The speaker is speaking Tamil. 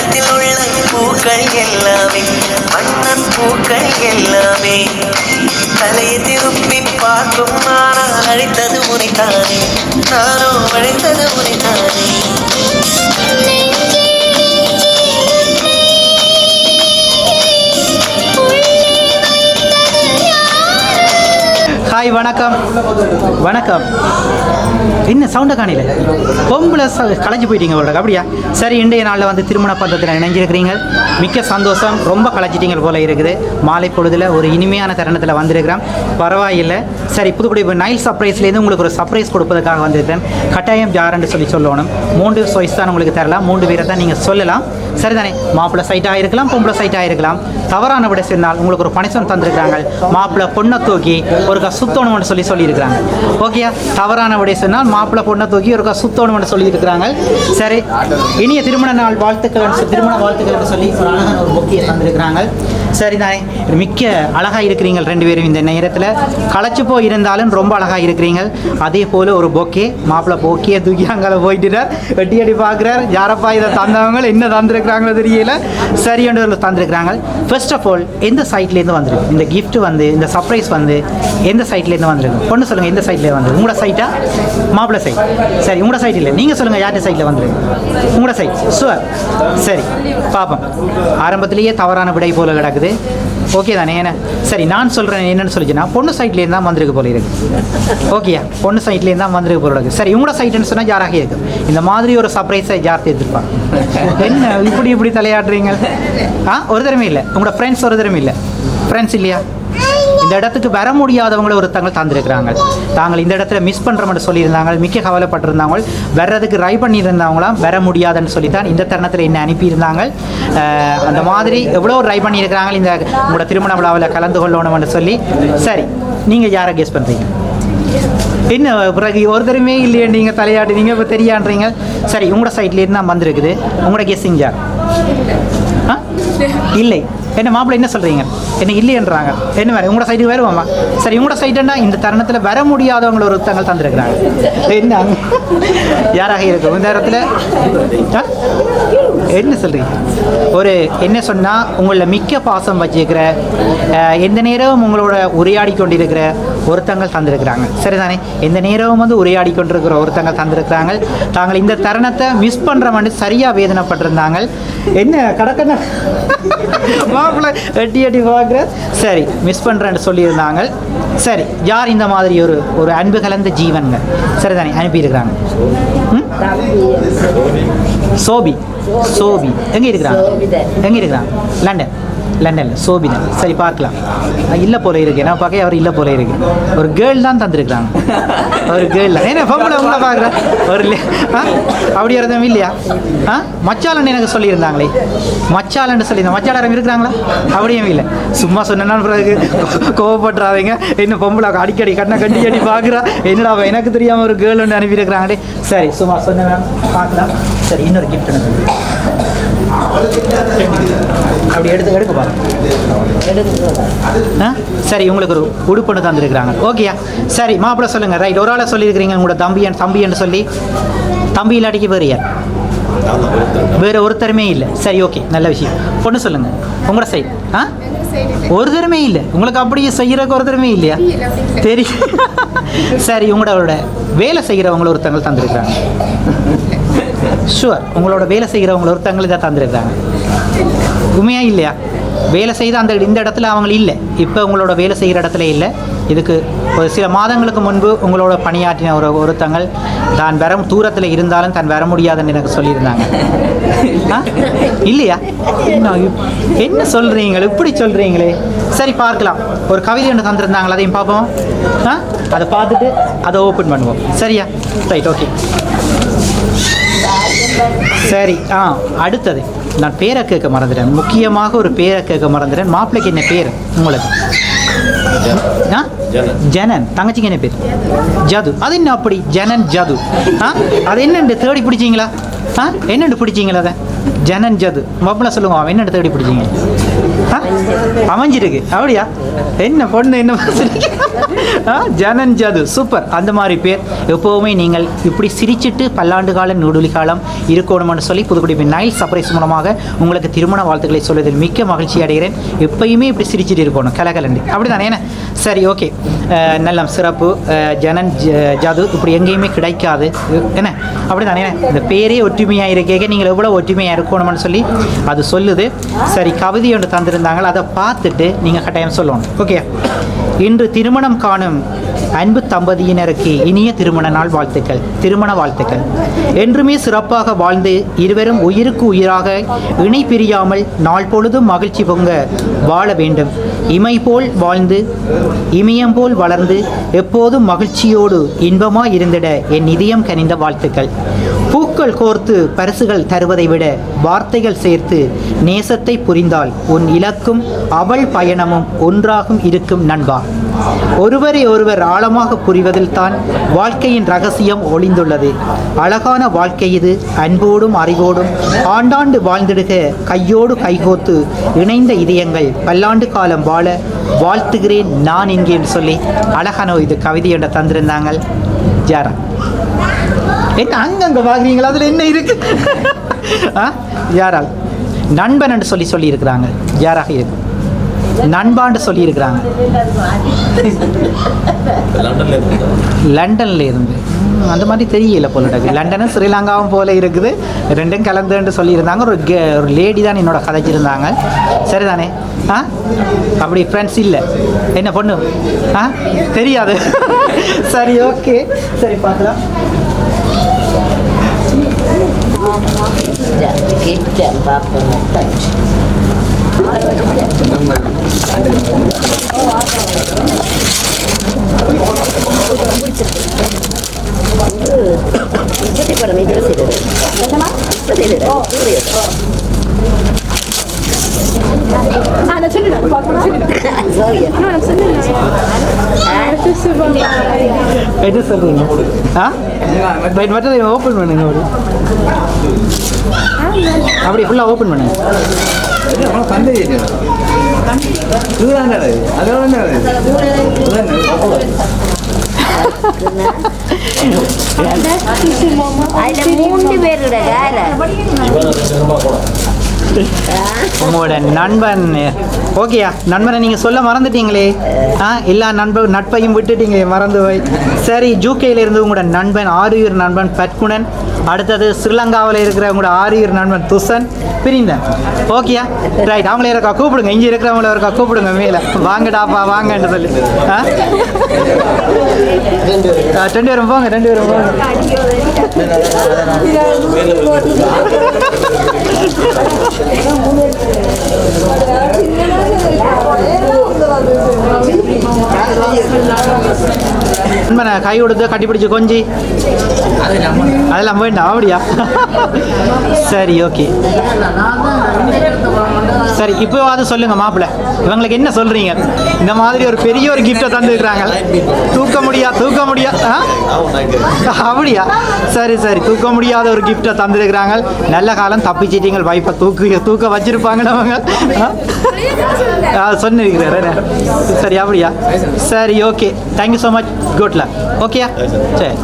தோட்டத்தில் உள்ள பூக்கள் எல்லாமே மன்னன் பூக்கள் எல்லாமே தலையை திருப்பி பார்க்கும் நானா அழைத்தது உரைத்தானே நானோ அழைத்தது உரைத்தானே ஹாய் வணக்கம் வணக்கம் என்ன சவுண்டை காணில பொம்பளை களைச்சி போயிட்டீங்க உங்களுக்கு அப்படியா சரி இன்றைய நாளில் வந்து திருமண பந்தத்தில் இணைஞ்சிருக்கிறீங்க மிக்க சந்தோஷம் ரொம்ப களைச்சிட்டீங்க போல இருக்குது மாலை பொழுதில் ஒரு இனிமையான தருணத்தில் வந்திருக்கிறோம் பரவாயில்லை சரி புதுக்குடி இப்போ நைல் சர்ப்ரைஸ்லேருந்து உங்களுக்கு ஒரு சர்ப்ரைஸ் கொடுப்பதற்காக வந்திருக்கேன் கட்டாயம் யாருன்னு சொல்லணும் 3 சாய்ஸ் தான் உங்களுக்கு தரலாம் 3 பேரை தான் நீங்கள் சொல்லலாம் சரிதானே மாப்பிள்ளை சைட்டாக இருக்கலாம் பொம்பளை சைட்டாக இருக்கலாம் தவறான விட சொன்னால் உங்களுக்கு ஒரு பனிஷன் தந்திருக்கிறாங்க மாப்பிள்ளை பொண்ணை தூக்கி ஒரு சுத்தணும்னு சொல்லியிருக்கிறாங்க ஓகேயா தவறான விட சொன்னால் மாப்பிள்ளை பொண்ணை தூக்கி ஒரு சுத்தணும்னு சொல்லியிருக்கிறாங்க சரி இனிய திருமண நாள் வாழ்த்துக்கள் திருமண வாழ்த்துக்கள் சொல்லி ஒரு அழகான ஒரு பொக்கியை தந்திருக்கிறாங்க சரிதானே மிக்க அழகாக இருக்கிறீங்க 2 பேரும் இந்த நேரத்தில் களைச்சு போய் இருந்தாலும் ரொம்ப அழகாக இருக்கிறீங்க அதே போல் ஒரு பொக்கே மாப்பிள்ளை பொக்கியை தூக்கி அங்கே போயிட்டுறார் வெட்டி அடி பார்க்குறார் யாரப்பா இதை தந்தவங்க என்ன தந்துருக்குறாங்களோ தெரியல சரியான தந்துருக்குறாங்க ஃபர்ஸ்ட் ஆஃப் ஆல் எந்த சைட்லேருந்து வந்துருக்கு இந்த கிஃப்ட் வந்து இந்த சர்ப்ரைஸ் வந்து எந்த சைட்லேருந்து வந்துருக்கு பொண்ணு சொல்லுங்கள் எந்த சைட்லேயே வந்துருக்கு உங்களோட சைட்டா மாப்பிள்ளை சைட் சரி உங்களோட சைட் இல்லை நீங்கள் சொல்லுங்கள் யார்கிட்ட சைட்டில் வந்துருக்கு உங்களோட சைட் ஷுவர் சரி பார்ப்போம் ஆரம்பத்திலேயே தவறான விடை போல கிடக்குது ஓகே தானே என்ன சரி நான் சொல்கிறேன் என்னென்னு சொல்லிச்சுன்னா பொண்ணு சைட்லேருந்து தான் வந்திருக்கு போல இருக்குது ஓகேயா பொண்ணு சைட்லேருந்து தான் வந்திருக்கு போல இருக்குது சரி உங்களோட சைட்டுன்னு சொன்னால் யாராக இருக்குது இந்த மாதிரி ஒரு சர்ப்ரைஸை யார் எதிர்ப்பாங்க என்ன இப்படி தலையாடுறீங்க ஒரு தடவை இல்லை உங்களோட ஃப்ரெண்ட்ஸ் ஒரு தடவை இல்லை ஃப்ரெண்ட்ஸ் இல்லையா இந்த இடத்துக்கு வர முடியாதவங்களை ஒருத்தங்க தந்திருக்கிறாங்க தாங்கள் இந்த இடத்துல மிஸ் பண்ணுறோம்னு சொல்லியிருந்தாங்க மிக்க கவலைப்பட்டிருந்தாங்க வர்றதுக்கு ட்ரை பண்ணியிருந்தவங்களாம் வர முடியாதுன்னு சொல்லி தான் இந்த தருணத்தில் என்ன அனுப்பியிருந்தாங்க அந்த மாதிரி எவ்வளோ ட்ரை பண்ணியிருக்கிறாங்க இந்த உங்களோட திருமண விழாவில் கலந்து கொள்ளணும்னு சொல்லி சரி நீங்கள் யாரை கெஸ் பண்ணுறீங்க என்ன பிறகு ஒருத்தருமே இல்லையே நீங்கள் தலையாடுறீங்க இப்போ தெரியான்றீங்க சரி உங்களோட சைட்லேருந்து தான் வந்திருக்குது உங்களோட கெஸ்ஸிங் யார் இல்லை என்ன மாப்பிள்ளை என்ன சொல்கிறீங்க என்ன இல்லைன்றாங்க என்ன வேறு உங்களோட சைட்டுக்கு வருவாமா சரி உங்களோட சைட்டுன்னா இந்த தருணத்தில் வர முடியாதவங்களை ஒருத்தங்கள் தந்துருக்குறாங்க என்ன யாராக இருக்கும் இந்த இடத்துல என்ன சொல்கிறீங்க ஒரு என்ன சொன்னால் உங்களில் மிக்க பாசம் வச்சுருக்கிற எந்த நேரமும் உங்களோட உரையாடி கொண்டிருக்கிற ஒருத்தங்கள் தந்திருக்கிறாங்க சரிதானே எந்த நேரமும் வந்து உரையாடி கொண்டிருக்கிற ஒருத்தங்கள் தந்திருக்கிறாங்க தாங்கள் இந்த தருணத்தை மிஸ் பண்ணுறவன்னு சரியாக வேதனைப்பட்டிருந்தாங்க என்ன கடக்கண்ண மாப்பிள்ளை எட்டி பார்க்குற சரி மிஸ் பண்ணுறேன்னு சொல்லியிருந்தாங்க சரி யார் இந்த மாதிரி ஒரு அன்பு கலந்த ஜீவன்கள் சரிதானே அனுப்பியிருக்கிறாங்க சோபி எங்கே இருக்கிறாங்க லண்டனில் சோபிதன் சரி பார்க்கலாம் இல்லை போல இருக்கு நான் பார்க்க அவர் இல்லை போல இருக்கு ஒரு கேர்ள் தான் தந்துருக்குறாங்க ஒரு கேர்ள் தான் ஏன்னா பொம்பளை உங்களை பார்க்குறேன் ஒரு அப்படி இருந்தவங்க இல்லையா மச்சாலன்னு எனக்கு சொல்லியிருந்தாங்களே மச்சாலன்னு சொல்லியிருந்தேன் மச்சாளரம் இருக்கிறாங்களா அப்படியும் இல்லை சும்மா சொன்னா பிறகு கோவப்படுறாதீங்க என்ன பொம்பளை அடிக்கடி கட்டி பார்க்குறா என்னடா எனக்கு தெரியாமல் ஒரு கேர்ள் ஒன்று அனுப்பியிருக்கிறாங்களே சரி சும்மா சொன்ன பார்க்கலாம் சரி இன்னொரு கிஃப்ட் அப்படி எடுக்க பாருங்க சரி உங்களுக்கு ஒரு உடுப்புன்னு தந்துருக்குறாங்க ஓகேயா சரி மாப்பிள்ளை சொல்லுங்கள் ரைட் ஒரு ஆளை சொல்லியிருக்கிறீங்க உங்களோட தம்பின்னு சொல்லி தம்பி இல்லாட்டிக்கு வேறு ஒருத்தருமே இல்லை சரி ஓகே நல்ல விஷயம் பொண்ணு சொல்லுங்கள் உங்களோட சைட் ஒரு தரமே இல்லை உங்களுக்கு அப்படியே செய்கிறக்கு ஒரு தரமே இல்லையா தெரியும் சரி உங்களோட வேலை செய்கிறவங்கள ஒருத்தங்கள் தந்துருக்குறாங்க ஷுவர் உங்களோட வேலை செய்கிறவங்கள ஒருத்தங்கள் இதை தந்துருக்குறாங்க உண்மையா இல்லையா வேலை செய்த இந்த இடத்துல அவங்க இல்லை இப்போ உங்களோட வேலை செய்கிற இடத்துல இல்லை இதுக்கு ஒரு சில மாதங்களுக்கு முன்பு உங்களோட பணியாற்றின ஒருத்தங்கள் தான் வர தூரத்தில் இருந்தாலும் தான் வர முடியாதுன்னு எனக்கு சொல்லியிருந்தாங்க இல்லையா என்ன சொல்கிறீங்க இப்படி சொல்கிறீங்களே சரி பார்க்கலாம் ஒரு கவிதை ஒன்று தந்துருந்தாங்களா அதையும் பார்ப்போம் அதை பார்த்துட்டு அதை ஓப்பன் பண்ணுவோம் சரியா ரைட் ஓகே சரி அடுத்தது நான் பேரை கேட்க மறந்துட்டேன் முக்கியமாக ஒரு பேரை கேட்க மறந்துட்டேன் மாப்பிள்ளைக்கு என்ன பேர் உங்களுக்கு ஜனன் தங்கச்சிக்கு என்ன பேர் ஜது அது என்ன அப்படி ஜனன் ஜது அது என்னண்டு தேடி பிடிச்சிங்களா என்னண்டு பிடிச்சிங்களா அதை ஜனன் ஜது மாப்பிள்ளை சொல்லுங்க அவன் என்னண்டு தேடி பிடிச்சிங்க அமைஞ்சிருக்கு அப்படியா என்ன பொண்ணு என்ன ஜனன் ஜது சூப்பர். அந்த மாதிரி பேர் எப்போவுமே நீங்கள் இப்படி சிரிச்சிட்டு பல்லாண்டு கால நூடுலி காலம் இருக்கணும்னு சொல்லி புதுக்குடி நைல் சர்ப்ரைஸ் மூலமாக உங்களுக்கு திருமண வாழ்த்துக்களை சொல்வதில் மிக்க மகிழ்ச்சி அடைகிறேன். எப்பயுமே இப்படி சிரிச்சிட்டு இருக்கணும் கலகலண்டு அப்படி தானே என்ன? சரி ஓகே, நல்ல சிறப்பு. ஜனன் ஜது இப்படி எங்கேயுமே கிடைக்காது என்ன அப்படி தானே? இந்த பேரே ஒற்றுமையாக இருக்கேங்க, நீங்கள் எவ்வளோ ஒற்றுமையாக இருக்கணும்னு சொல்லி அது சொல்லுது. சரி, கவிதை ஒன்று தந்திருந்தாங்க, அதை பார்த்துட்டு நீங்கள் கட்டாயம் சொல்லணும். ஓகே, இன்று திருமணம் காணும் அன்பு தம்பதியினருக்கு இனிய திருமண நாள் வாழ்த்துக்கள், திருமண வாழ்த்துக்கள். என்றுமே சிறப்பாக வாழ்ந்து இருவரும் உயிருக்கு உயிராக இணை பிரியாமல் நாள் பொழுதும் மகிழ்ச்சி பொங்க வாழ வேண்டும். இமை போல் வாழ்ந்து இமயம் போல் வளர்ந்து எப்போதும் மகிழ்ச்சியோடு இன்பமாய் இருந்திட என் இதயம் கனிந்த வாழ்த்துக்கள். பூக்கள் கோர்த்து பரிசுகள் தருவதை விட வார்த்தைகள் சேர்த்து நேசத்தை புரிந்தால் உன் இலக்கும் அவள் பயணமும் ஒன்றாகும் இருக்கும் நண்பா. ஒருவரை ஒருவர் ஆழமாக புரிவதில் தான் வாழ்க்கையின் ரகசியம் ஒளிந்துள்ளது. அழகான வாழ்க்கை இது, அன்போடும் அறிவோடும் ஆண்டாண்டு வாழ்ந்திடுக கையோடு கைகோத்து இணைந்த இதயங்கள் பல்லாண்டு காலம் வாழ வாழ்த்துகிறேன் நான் இங்கேன்னு சொல்லி அழகான இது கவிதையோட தந்திருந்தாங்க. ஜாரா என்ன அங்கங்க பார்க்குறீங்களா? அதில் என்ன இருக்கு? யாரால் நண்பன் என்று சொல்லி இருக்கிறாங்க. யாராக இருக்கு நண்பான்னு சொல்லியிருக்கிறாங்க. லண்டன்ல இருந்து அந்த மாதிரி தெரியல போல இருக்கு. லண்டனும் ஸ்ரீலங்காவும் போல இருக்குது, ரெண்டும் கலந்துன்னு சொல்லியிருந்தாங்க. ஒரு லேடி தான் என்னோட கதைச்சிருந்தாங்க. சரிதானே? அப்படி ஃப்ரெண்ட்ஸ் இல்லை என்ன பொண்ணு தெரியாது. சரி ஓகே, சரி பார்க்கலாம். என்ன சொல்றீங்க? ஓப்பன் பண்ணுங்க, அப்படி ஃபுல்லாக ஓப்பன் பண்ணுங்க. உங்களோட நண்பன் ஓகேயா? நண்பனை நீங்கள் சொல்ல மறந்துட்டீங்களே. எல்லா நட்பையும் விட்டுட்டீங்களே, மறந்து போய். சரி, ஜூகேயில் இருந்து உங்களோட நண்பன் ஆரியூர் நண்பன் பத்குணன், அடுத்தது ஸ்ரீலங்காவில் இருக்கிற உங்களோட ஆரியூர் நண்பன் துஷன் பிரிந்தன். ஓகேயா? ரைட், அவங்களே இருக்கா கூப்பிடுங்க, இங்கே இருக்கிறவங்கள இருக்கா கூப்பிடுங்க மேலே, வாங்கடாப்பா வாங்கன்னு சொல்லி. 2 பேரும் போங்க, 2 பேரும் போங்க. கை கொடுத்து கட்டிப்பிடிச்சு கொஞ்சி அதெல்லாம் வேண்டாம் அப்படியா? சரி ஓகே, சரி இப்போ அது சொல்லுங்க மாப்பிள்ளை, இவங்களுக்கு என்ன சொல்றீங்க? இந்த மாதிரி ஒரு பெரிய ஒரு கிஃப்டை தந்துருக்குறாங்க, தூக்க முடியா அப்படியா? சரி சரி, தூக்க முடியாத ஒரு கிஃப்டை தந்துருக்குறாங்க. நல்ல காலம் தப்பிச்சிட்டீங்க, வைப்பை தூக்க வச்சிருப்பாங்க அவங்க சொன்னிருக்கிறாரு. சரி அப்படியா? சரி okay, thank you so much, good luck. ஓகேயா? சரி.